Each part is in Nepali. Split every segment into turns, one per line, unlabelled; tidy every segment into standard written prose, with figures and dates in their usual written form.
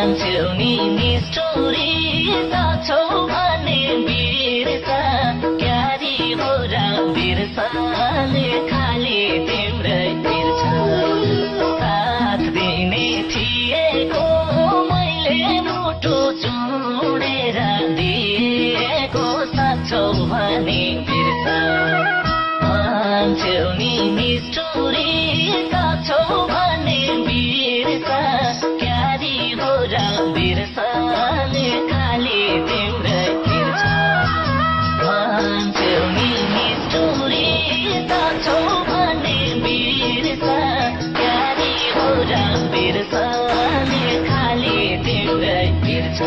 मान्छेउ नि निष्ठुरी सक्छौ भने बिर्सा क्यारी हो र बिर्साले खाली तिम्रै तिर्छ साथ दिने थिएको मैले मुटु चुडेर दिएको सक्छौ भने बिर्सा मान्छेउ नि निष्ठुरी सक्छौ भने बिर्सा क्यारी हो र बिर्साले खाली तिम्रै तिर्छ मान्छेउ नि निष्ठुरी सक्छौ भने बिर्सा क्यारी हो र बिर्साले खाली तिम्रै तिर्छ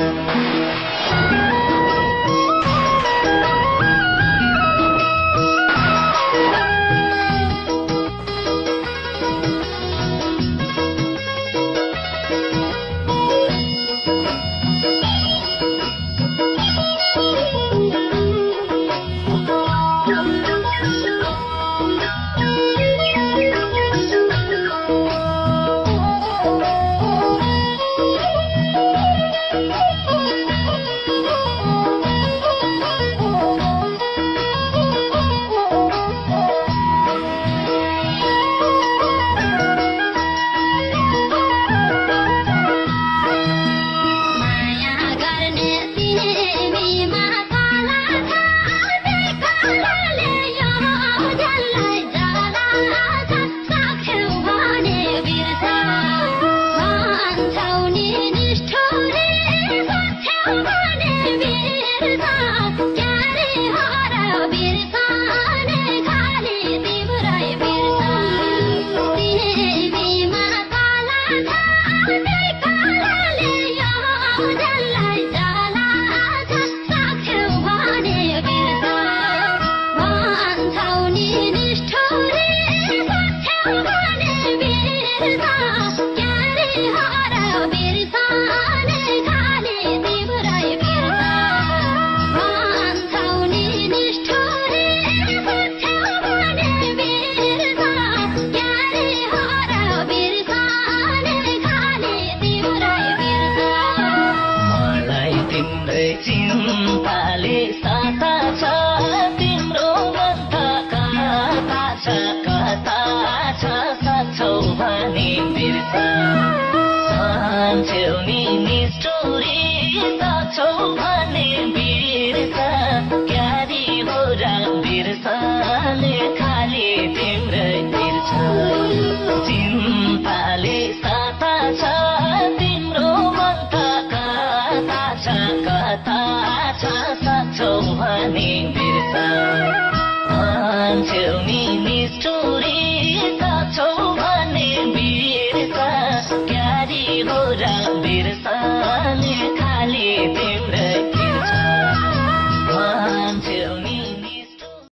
चिन्ताले साता छ तिम्रो मन कता छ सक्छौ भने बिर्सा मान्छेउ नि निष्ठुरी सक्छौ भने बिर्सा क्यारी हो र बिर्साले खाली तिम्रै तिर्छ चिन्ताले साता छ तिम्रो मन कता छ सक्छौ भने बिर्सा मान्छेउ